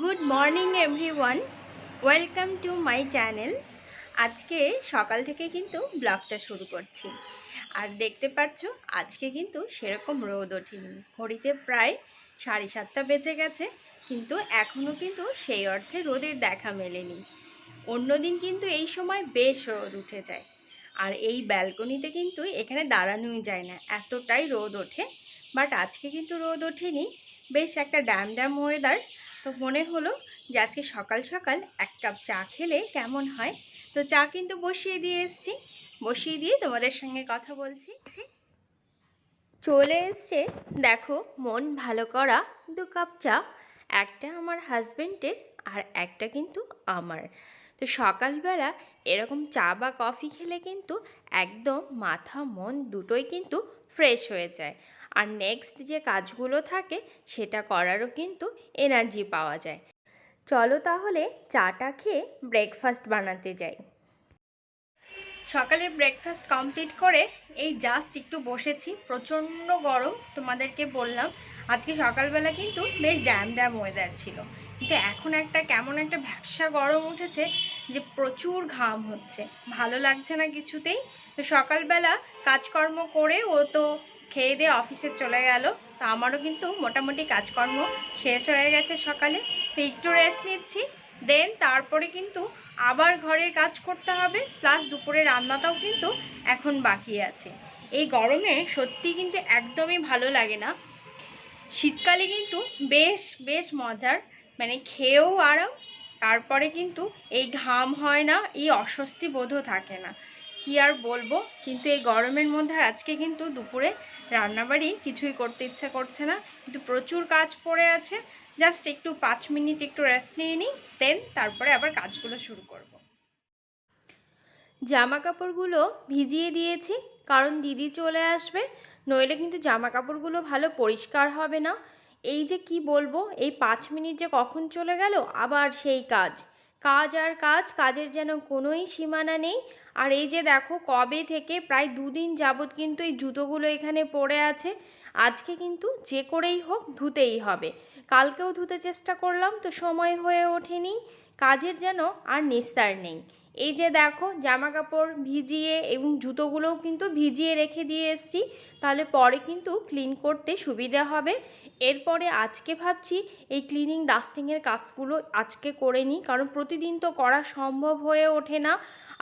Good morning everyone, welcome to my channel. আজকে সকাল থেকে কিন্তু ব্লগটা শুরু করছি। আর দেখতে পাচ্ছ আজকে কিন্তু সেরকম রোদ ওঠেনি। ঘড়িতে প্রায় 7:30 বেজে গেছে, কিন্তু এখনও কিন্তু সেই অর্থে রোদের দেখা মেলেনি। অন্যদিন কিন্তু এই সময় বেশ রোদ উঠে যায়, আর এই ব্যালকনিতে কিন্তু এখানে দাঁড়ানোই যায় না, এতটাই রোদ ওঠে। বাট আজকে কিন্তু রোদ ওঠেনি, বেশ একটা ড্যাম ড্যাম ওয়েদার। তো মনে হলো যে আজকে সকাল সকাল এক কাপ চা খেলে কেমন হয়। তো চা কিন্তু বসিয়ে দিয়ে এসেছি, বসিয়ে দিয়ে তোমাদের সঙ্গে কথা বলছি। চলে এসছে দেখো মন ভালো করা 2 কাপ চা, একটা আমার হাজবেন্ডের আর একটা কিন্তু আমার। তো সকালবেলা এরকম চা বা কফি খেলে কিন্তু একদম মাথা মন দুটোই কিন্তু ফ্রেশ হয়ে যায়, আর নেক্সট যে কাজগুলো থাকে সেটা করারও কিন্তু এনার্জি পাওয়া যায়। চলো তাহলে চাটা খেয়ে ব্রেকফাস্ট বানাতে যাই। সকালের ব্রেকফাস্ট কমপ্লিট করে এই জাস্ট একটু বসেছি, প্রচণ্ড গরম। তোমাদেরকে বললাম আজকে সকালবেলা কিন্তু বেশ ড্যাম ড্যাম ওয়েদার ছিল, কিন্তু এখন একটা কেমন একটা ভ্যাপসা গরম উঠেছে যে প্রচুর ঘাম হচ্ছে, ভালো লাগছে না কিছুতেই। তো সকালবেলা কাজকর্ম করে ও তো খেয়ে দিয়ে অফিসে চলে গেল, তো আমারও কিন্তু মোটামুটি কাজকর্ম শেষ হয়ে গেছে সকালে। তো একটু রেস্ট নিচ্ছি, দেন তারপরে কিন্তু আবার ঘরের কাজ করতে হবে, প্লাস দুপুরে রান্নাটাও কিন্তু এখন বাকি আছে। এই গরমে সত্যি কিন্তু একদমই ভালো লাগে না। শীতকালে কিন্তু বেশ বেশ মজার, মানে খেয়েও আরাম, তারপরে কিন্তু এই ঘাম হয় না, এই অস্বস্তি বোধও থাকে না। কি আর বলবো, কিন্তু এই গরমের মধ্যে আজকে কিন্তু দুপুরে রান্নাবাড়ি কিছুই করতে ইচ্ছা করছে না, কিন্তু প্রচুর কাজ পড়ে আছে। জাস্ট একটু 5 মিনিট একটু রেস্ট নিয়ে নিই, দেন তারপরে আবার কাজগুলো শুরু করব। জামা কাপড়গুলো ভিজিয়ে দিয়েছি, কারণ দিদি চলে আসবে, নইলে কিন্তু জামা কাপড়গুলো ভালো পরিষ্কার হবে না। এই যে কি বলবো, এই 5 মিনিট যে কখন চলে গেল, আবার সেই কাজ, কাজ আর কাজ, কাজের যেন কোনোই সীমানা নেই। আর এই যে দেখো কবে থেকে প্রায় 2 দিন যাবৎ কিন্তু এই জুতোগুলো এখানে পড়ে আছে। আজকে কিন্তু যে করেই হোক ধুতেই হবে। কালকেও ধুতে চেষ্টা করলাম, তো সময় হয়ে ওঠেনি, কাজের যেন আর নিস্তার নেই। এই যে দেখো জামা কাপড় ভিজিয়ে এবং জুতোগুলোও কিন্তু ভিজিয়ে রেখে দিয়ে এসেছি, তাহলে পরে কিন্তু ক্লিন করতে সুবিধা হবে। এরপরে আজকে ভাবছি এই ক্লিনিং ডাস্টিংয়ের কাজগুলো আজকে করে নিই, কারণ প্রতিদিন তো করা সম্ভব হয়ে ওঠে না।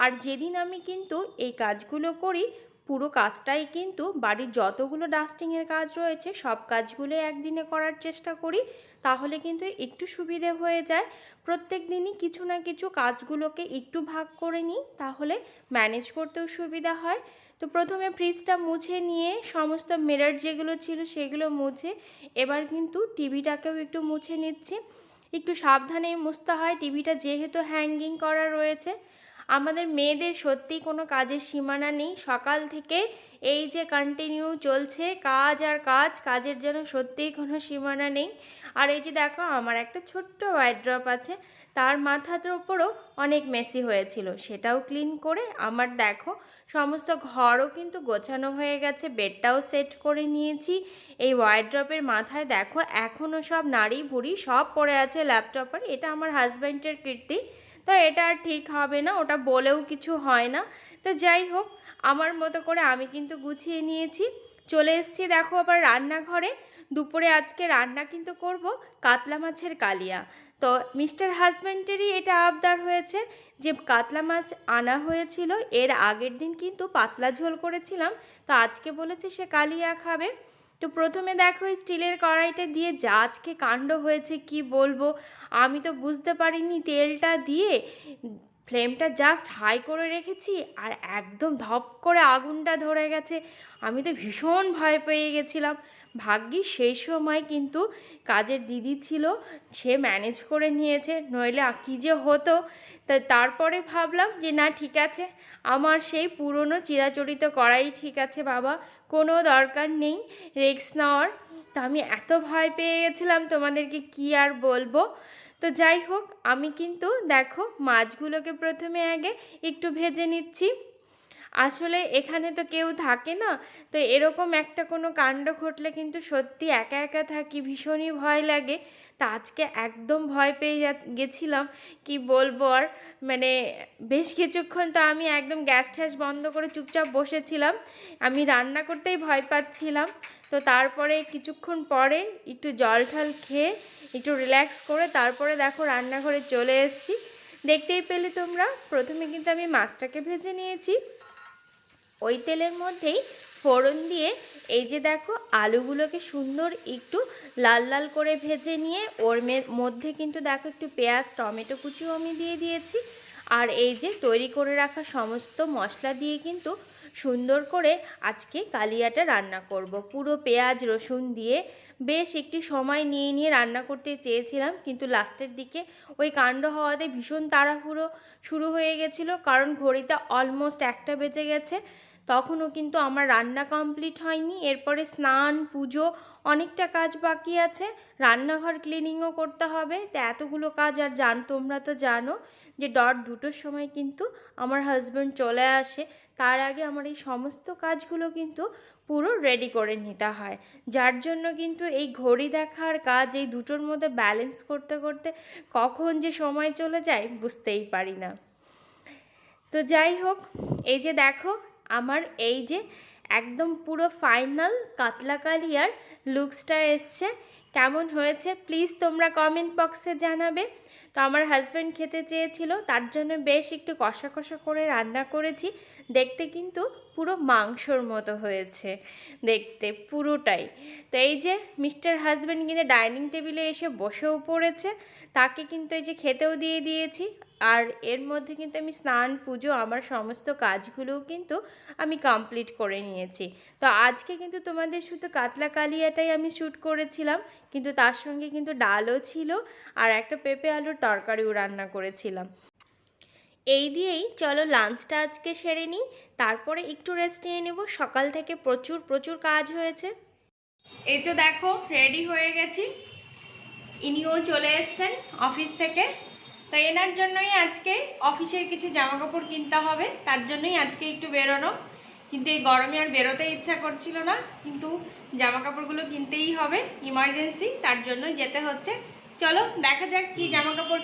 আর যেদিন আমি কিন্তু এই কাজগুলো করি, পুরো কাজটাই কিন্তু বাড়ির যতগুলো ডাস্টিংয়ের কাজ রয়েছে সব কাজগুলো একদিনে করার চেষ্টা করি, তাহলে কিন্তু একটু সুবিধে হয়ে যায়। প্রত্যেক দিনই কিছু না কিছু কাজগুলোকে একটু ভাগ করে নিই, তাহলে ম্যানেজ করতেও সুবিধা হয়। তো প্রথমে ফ্রিজটা মুছে নিয়ে সমস্ত মিরর যেগুলো ছিল সেগুলো মুছে এবার কিন্তু টিভিটাকেও একটু মুছে নিচ্ছি। একটু সাবধানেই মুছতে হয়, টিভিটা যেহেতু হ্যাঙ্গিং করা রয়েছে। আমাদের মেয়েদের সত্যিই কোনো কাজের সীমানা নেই, সকাল থেকে এই যে কন্টিনিউ চলছে কাজ আর কাজ, কাজের যেন সত্যিই কোনো সীমানা নেই। আর এই যে দেখো আমার একটা ছোট্ট ওয়ার্ড্রপ আছে, তার মাথার ওপরও অনেক মেসি হয়েছিল, সেটাও ক্লিন করে আমার দেখো সমস্ত ঘরও কিন্তু গোছানো হয়ে গেছে, বেডটাও সেট করে নিয়েছি। এই ওয়ার্ড্রপের মাথায় দেখো এখনও সব নাড়ি ভুড়ি সব পড়ে আছে ল্যাপটপের, এটা আমার হাজব্যান্ডের কীর্তি। তো এটা আর ঠিক হবে না, ওটা বলেও কিছু হয় না। তো যাই হোক, আমার মতো করে আমি কিন্তু গুছিয়ে নিয়েছি। চলে এসেছি দেখো আবার রান্নাঘরে। দুপুরে আজকে রান্না কিন্তু করব কাতলা মাছের কালিয়া। তো মিস্টার হাজব্যান্ডেরই এটা আবদার হয়েছে যে কাতলা মাছ আনা হয়েছিল, এর আগের দিন কিন্তু পাতলা ঝোল করেছিলাম, তো আজকে বলেছে সে কালিয়া খাবে। তো প্রথমে দেখো স্টিলের কড়াইটা দিয়ে যা আজকে কাণ্ড হয়েছে কি বলবো, আমি তো বুঝতে পারিনি, তেলটা দিয়ে ফ্লেমটা জাস্ট হাই করে রেখেছি আর একদম ধপ করে আগুনটা ধরে গেছে। আমি তো ভীষণ ভয় পেয়ে গেছিলাম। ভাগ্যিস সেই সময় কিন্তু কাজের দিদি ছিল, সে ম্যানেজ করে নিয়েছে, নইলে কী যে হতো। তারপরে ভাবলাম যে না ঠিক আছে, আমার সেই পুরনো চিরাচরিত করাই ঠিক আছে বাবা, কোনো দরকার নেই রিস্ক নেওয়ার। তো আমি এত ভয় পেয়ে গেছিলাম তোমাদেরকে কি আর বলবো। তো যাই হোক, আমি কিন্তু দেখো মাছগুলোকে প্রথমে আগে একটু ভেজে নিচ্ছি। আসলে এখানে তো কেউ থাকে না, তো এরকম একটা কোনো কাণ্ড ঘটলে কিন্তু সত্যি একা একা থাকি, ভীষণই ভয় লাগে। তা আজকে একদম ভয় পেয়ে গেছিলাম, কি বলবো আর। মানে বেশ কিছুক্ষণ তো আমি একদম গ্যাস ট্যাস বন্ধ করে চুপচাপ বসেছিলাম, আমি রান্না করতেই ভয় পাচ্ছিলাম। তো তারপরে কিছুক্ষণ পরে একটু জল ঠল খেয়ে একটু রিল্যাক্স করে তারপরে দেখো রান্নাঘরে চলে এসেছি। দেখতেই পেলে তোমরা, প্রথমে কিন্তু আমি মাছটাকে ভেজে নিয়েছি, ওই তেলের মধ্যেই ফোড়ন দিয়ে এই যে দেখো আলুগুলোকে সুন্দর একটু লাল লাল করে ভেজে নিয়ে ওর মধ্যে কিন্তু দেখো একটু পেঁয়াজ টমেটো কুচিও আমি দিয়ে দিয়েছি। আর এই যে তৈরি করে রাখা সমস্ত মশলা দিয়ে কিন্তু সুন্দর করে আজকে কালিয়াটা রান্না করব। পুরো পেঁয়াজ রসুন দিয়ে বেশ একটি সময় নিয়ে নিয়ে রান্না করতে চেয়েছিলাম, কিন্তু লাস্টের দিকে ওই কাণ্ড হওয়াতে ভীষণ তাড়াহুড়ো শুরু হয়ে গেছিলো, কারণ ঘড়িতে অলমোস্ট 1টা বেজে গেছে। তখনও কিন্তু আমার রান্না কমপ্লিট হয়নি। এরপরে স্নান পুজো অনেকটা কাজ বাকি আছে, রান্নাঘর ক্লিনিংও করতে হবে। তো এতগুলো কাজ, আর তোমরা তো জানো যে 2টোর সময় কিন্তু আমার হাজব্যান্ড চলে আসে, তার আগে আমার এই সমস্ত কাজগুলো কিন্তু পুরো রেডি করে নিতে হয়। যার জন্য কিন্তু এই ঘড়ি দেখার কাজ এই দুটোর মধ্যে ব্যালেন্স করতে করতে কখন যে সময় চলে যায় বুঝতেই পারি না। তো যাই হোক, এই যে দেখো আমার এই যে একদম পুরো ফাইনাল কাতলা কালিয়ার লুকসটা এসছে। কেমন হয়েছে প্লিজ তোমরা কমেন্ট বক্সে জানাবে। তো আমার হাজব্যান্ড খেতে চেয়েছিল, তার জন্য বেশ একটু কষা কষা করে রান্না করেছি। দেখতে কিন্তু পুরো মাংসর মতো হয়েছে দেখতে পুরোটাই। তো এই যে মিস্টার হাজব্যান্ড কিন্তু ডাইনিং টেবিলে এসে বসেও পড়েছে, তাকে কিন্তু এই যে খেতেও দিয়ে দিয়েছি। আর এর মধ্যে কিন্তু আমি স্নান পুজো আমার সমস্ত কাজগুলোও কিন্তু আমি কমপ্লিট করে নিয়েছি। তো আজকে কিন্তু তোমাদের শুধু কাতলা কালিয়াটাই আমি শ্যুট করেছিলাম, কিন্তু তার সঙ্গে কিন্তু ডালও ছিল আর একটা পেঁপে আলুর তরকারিও রান্না করেছিলাম। এই দিয়েই চলো লাঞ্চটা আজকে সেরে নিই, তারপরে একটু রেস্ট নিয়ে নেব। সকাল থেকে প্রচুর প্রচুর কাজ হয়েছে। এই তো দেখো রেডি হয়ে গেছি, ইনিও চলে এসছেন অফিস থেকে। তো এনার জন্যই আজকে অফিসের কিছু জামাকাপড় কিনতে হবে, তার জন্যই আজকে একটু বেরোনো। কিন্তু এই গরমে আর বেরোতে ইচ্ছা করছিল না, কিন্তু জামাকাপড়গুলো কিনতেই হবে, ইমার্জেন্সি, তার জন্যই যেতে হচ্ছে। চলো দেখা যাক কি জামাকাপড়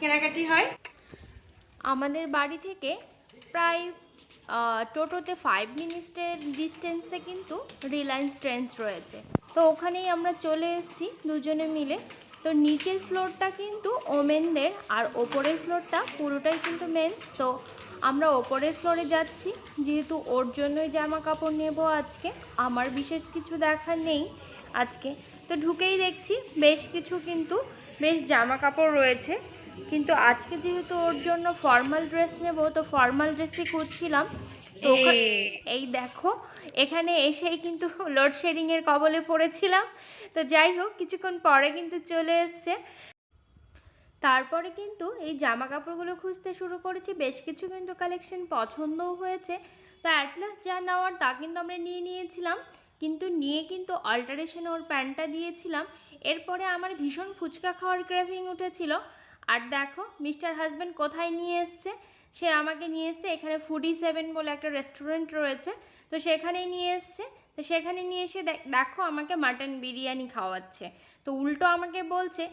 কেনাকাটি হয়। আমাদের বাড়ি থেকে প্রায় টোটোতে 5 মিনিটের ডিস্টেন্সে কিন্তু রিলায়েন্স ট্রেন্ডস রয়েছে। তো ওখানেই আমরা চলে এসেছি দুজনে মিলে। তো নিচের ফ্লোরটা কিন্তু ওমেনদের আর ওপরের ফ্লোরটা পুরোটাই কিন্তু মেন্স। তো আমরা ওপরের ফ্লোরে যাচ্ছি, যেহেতু ওর জন্যই জামা কাপড় নেব আজকে, আমার বিশেষ কিছু দেখার নেই আজকে। তো ঢুকেই দেখছি বেশ কিছু কিন্তু বেশ জামা কাপড় রয়েছে, কিন্তু আজকে যেহেতু ওর জন্য ফর্মাল ড্রেস নেব, তো ফর্মাল ড্রেসই খুঁজছিলাম। তো এই দেখো এখানে এসেই কিন্তু লোডশেডিংয়ের কবলে পড়েছিলাম। তো যাই হোক কিছুক্ষণ পরে কিন্তু চলে এসছে। তারপরে কিন্তু এই জামা কাপড়গুলো খুঁজতে শুরু করেছি, বেশ কিছু কিন্তু কালেকশন পছন্দও হয়েছে। তো অ্যাটলাস যা নেওয়ার তা কিন্তু আমরা নিয়ে নিয়েছিলাম, কিন্তু নিয়ে কিন্তু অল্টারেশনে ওর প্যান্টটা দিয়েছিলাম। এরপরে আমার ভীষণ ফুচকা খাওয়ার ক্রেভিং উঠেছিল। আর দেখো মিস্টার হাজব্যান্ড কোথায় নিয়ে এসছে, সে আমাকে নিয়ে এসছে এখানে ফুডি7 বলে একটা রেস্টুরেন্ট রয়েছে, তো সেখানেই নিয়ে এসছে। তো সেখানে নিয়ে এসে দেখো আমাকে মাটন বিরিয়ানি খাওয়াচ্ছে। তো উল্টো আমাকে বলছে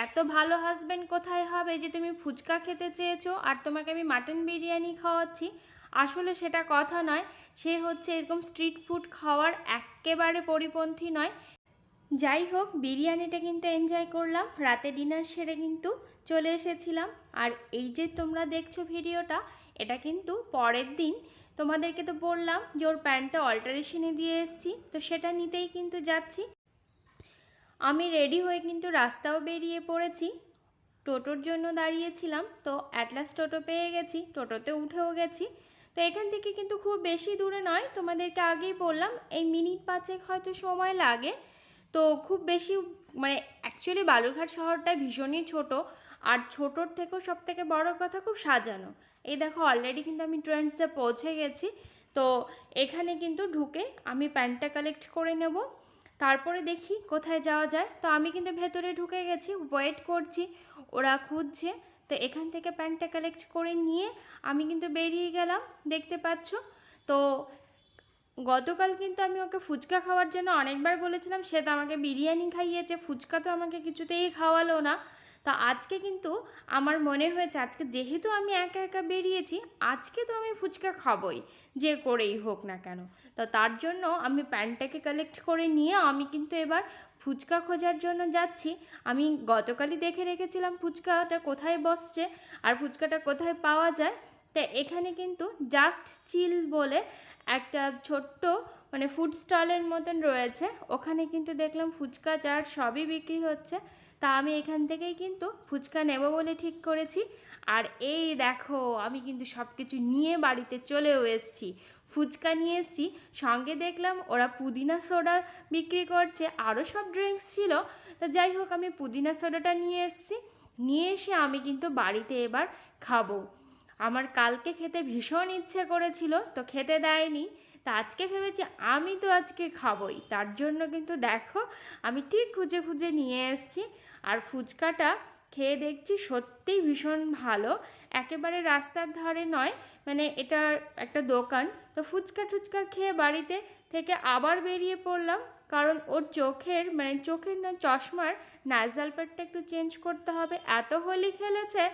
এত ভালো হাজব্যান্ড কোথায় হবে যে তুমি ফুচকা খেতে চেয়েছো আর তোমাকে আমি মাটন বিরিয়ানি খাওয়াচ্ছি। আসলে সেটা কথা নয়, সে হচ্ছে এরকম স্ট্রিট ফুড খাওয়ার একেবারে পরিপন্থী নয়। যাই হোক বিরিয়ানিটা কিন্তু এনজয় করলাম, রাতে ডিনার সেরে কিন্তু চলে এসেছিলাম। আর এই যে তোমরা দেখছো ভিডিওটা, এটা কিন্তু পরের দিন। তোমাদেরকে তো বললাম যে ওর প্যান্টটা অল্টারেশনে দিয়ে এসেছি, তো সেটা নিতেই কিন্তু যাচ্ছি। আমি রেডি হয়ে কিন্তু রাস্তাও বেরিয়ে পড়েছি, টোটোর জন্য দাঁড়িয়েছিলাম। তো অ্যাটলাস টোটো পেয়ে গেছি, টোটোতে উঠেও গেছি। তো এখান থেকে কিন্তু খুব বেশি দূরে নয়, তোমাদেরকে আগেই বললাম এই মিনিট 5 হয়তো সময় লাগে। তো খুব বেশি মানে অ্যাকচুয়ালি বালুরঘাট শহরটা ভীষণই ছোট, আর ছোটোর থেকেও সব থেকে বড়ো কথা খুব সাজানো। এই দেখো অলরেডি কিন্তু আমি ট্রেন্ডসে পৌঁছে গেছি। তো এখানে কিন্তু ঢুকে আমি প্যান্টটা কালেক্ট করে নেব, তারপরে দেখি কোথায় যাওয়া যায়। তো আমি কিন্তু ভেতরে ঢুকে গেছি, ওয়েট করছি, ওরা খুঁজছে। তো এখান থেকে প্যান্টটা কালেক্ট করে নিয়ে আমি কিন্তু বেরিয়ে গেলাম, দেখতে পাচ্ছ। তো গতকাল কিন্তু আমি ওকে ফুচকা খাওয়ার জন্য অনেকবার বলেছিলাম, সে তো আমাকে বিরিয়ানি খাইয়েছে, ফুচকা তো আমাকে কিছুতেই খাওয়ালো না। তো আজকে কিন্তু আমার মনে হয়েছে আজকে যেহেতু আমি একা একা বেরিয়েছি, আজকে তো আমি ফুচকা খাবই, যে করেই হোক না কেন। তো তার জন্য আমি প্যান্টটাকে কালেক্ট করে নিয়ে আমি কিন্তু এবার ফুচকা খোঁজার জন্য যাচ্ছি। আমি গতকালই দেখে রেখেছিলাম ফুচকাটা কোথায় বসছে আর ফুচকাটা কোথায় পাওয়া যায়। তো এখানে কিন্তু জাস্ট চিল বলে একটা ছোট্ট মানে ফুড স্টলের মতন রয়েছে, ওখানে কিন্তু দেখলাম ফুচকা চাট সবই বিক্রি হচ্ছে। তা আমি এখান থেকেই কিন্তু ফুচকা নেব বলে ঠিক করেছি। আর এই দেখো আমি কিন্তু সব কিছু নিয়ে বাড়িতে চলেও এসেছি। ফুচকা নিয়ে এসেছি, সঙ্গে দেখলাম ওরা পুদিনা সোডা বিক্রি করছে, আরও সব ড্রিঙ্কস ছিল। তো যাই হোক আমি পুদিনা সোডাটা নিয়ে এসেছি, নিয়ে এসে আমি কিন্তু বাড়িতে এবার খাবো। আমার কালকে খেতে ভীষণ ইচ্ছে করেছিল, তো খেতে দেয়নি। তা আজকে ভেবেছি আমি তো আজকে খাবই, তার জন্য কিন্তু দেখো আমি ঠিক খুঁজে খুঁজে নিয়ে এসেছি। আর ফুচকাটা খেয়ে দেখছি সত্যিই ভীষণ ভালো, একেবারে রাস্তার ধারে নয়, মানে এটা একটা দোকান। তো ফুচকা টুচকা খেয়ে বাড়িতে থেকে আবার বেরিয়ে পড়লাম, কারণ ওর চোখের মানে চোখের না চশমার নাজেল প্যাডটা একটু চেঞ্জ করতে হবে। এত হোলি খেলেছে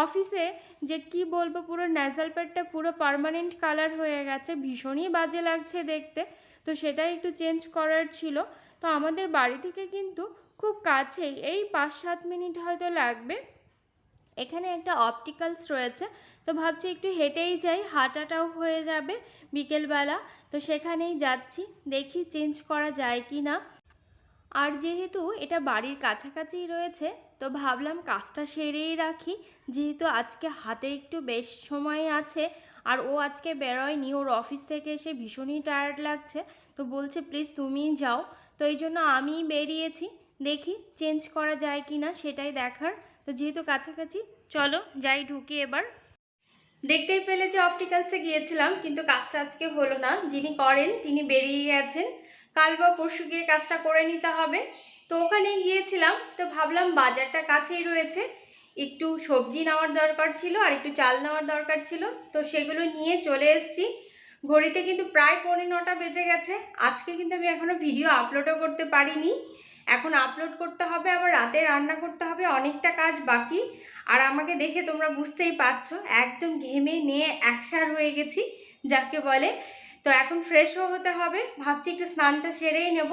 অফিসে যে কি বলবো, পুরো নাজেল প্যাডটা পুরো পার্মানেন্ট কালার হয়ে গেছে, ভীষণই বাজে লাগছে দেখতে। তো সেটাই একটু চেঞ্জ করার ছিল। তো আমাদের বাড়ি থেকে কিন্তু খুব কাছেই, এই 5-7 মিনিট হয়তো লাগবে। এখানে একটা অপটিক্যালস রয়েছে, তো ভাবছি একটু হেঁটেই যাই, হাঁটাটাও হয়ে যাবে বিকেলবেলা। তো সেখানেই যাচ্ছি, দেখি চেঞ্জ করা যায় কি না। আর যেহেতু এটা বাড়ির কাছাকাছিই রয়েছে, তো ভাবলাম কাজটা সেরেই রাখি, যেহেতু আজকে হাতে একটু বেশ সময় আছে। আর ও আজকে বেরোয়নি, ওর অফিস থেকে এসে ভীষণই টায়ার্ড লাগছে, তো বলছে প্লিজ তুমিই যাও। তো এই জন্য আমিই বেরিয়েছি, দেখি চেঞ্জ করা যায় কি না সেটাই দেখার। তো যেহেতু কাছাকাছি, চলো যাই ঢুকি এবার। দেখতেই পেলে যে অপটিক্যালসে গিয়েছিলাম, কিন্তু কাজটা আজকে হলো না, যিনি করেন তিনি বেরিয়ে গেছেন, কাল বা পরশু গিয়ে কাজটা করে নিতে হবে। তো ওখানে গিয়েছিলাম, তো ভাবলাম বাজারটা কাছেই রয়েছে, একটু সবজি নেওয়ার দরকার ছিল আর একটু চাল নেওয়ার দরকার ছিল, তো সেগুলো নিয়ে চলে এসেছি। ঘড়িতে কিন্তু প্রায় 9:45 বেজে গেছে। আজকে কিন্তু আমি এখনও ভিডিও আপলোডও করতে পারিনি, এখন আপলোড করতে হবে, আবার রাতে রান্না করতে হবে, অনেকটা কাজ বাকি। আর আমাকে দেখে তোমরা বুঝতেই পারছো একদম ঘেমে নিয়ে একসার হয়ে গেছি যাকে বলে। তো এখন ফ্রেশও হতে হবে, ভাবছি একটু স্নানটা সেরেই নেব।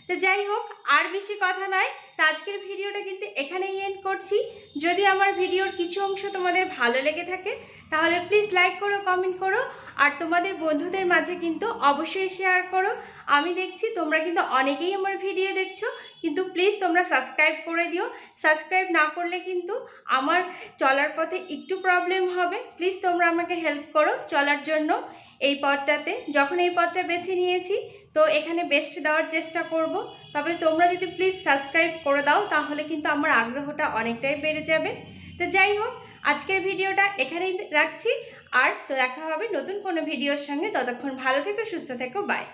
তো যাই হোক, আর বেশি কথা নয়, তো আজকের ভিডিওটা কিন্তু এখানেই এন্ড করছি। যদি আমার ভিডিওর কিছু অংশ তোমাদের ভালো লেগে থাকে তাহলে প্লিজ লাইক করো, কমেন্ট করো, আর তোমাদের বন্ধুদের মাঝে কিন্তু অবশ্যই শেয়ার করো। আমি দেখছি তোমরা কিন্তু অনেকেই আমার ভিডিও দেখছো, কিন্তু প্লিজ তোমরা সাবস্ক্রাইব করে দিও। সাবস্ক্রাইব না করলে কিন্তু আমার চলার পথে একটু প্রবলেম হবে, প্লিজ তোমরা আমাকে হেল্প করো চলার জন্য। এই পথটাতে যখন এই পথটা বেছে নিয়েছি, তো এখানে বেস্ট দেওয়ার চেষ্টা করব। তবে তোমরা যদি প্লিজ সাবস্ক্রাইব করে দাও তাহলে কিন্তু আমার আগ্রহটা অনেকটাই বেড়ে যাবে। তো যাই হোক, আজকের ভিডিওটা এখানেই রাখছি, আর তো দেখা হবে নতুন কোনো ভিডিওর সঙ্গে। ততক্ষণ ভালো থেকো, সুস্থ থেকো, বাই।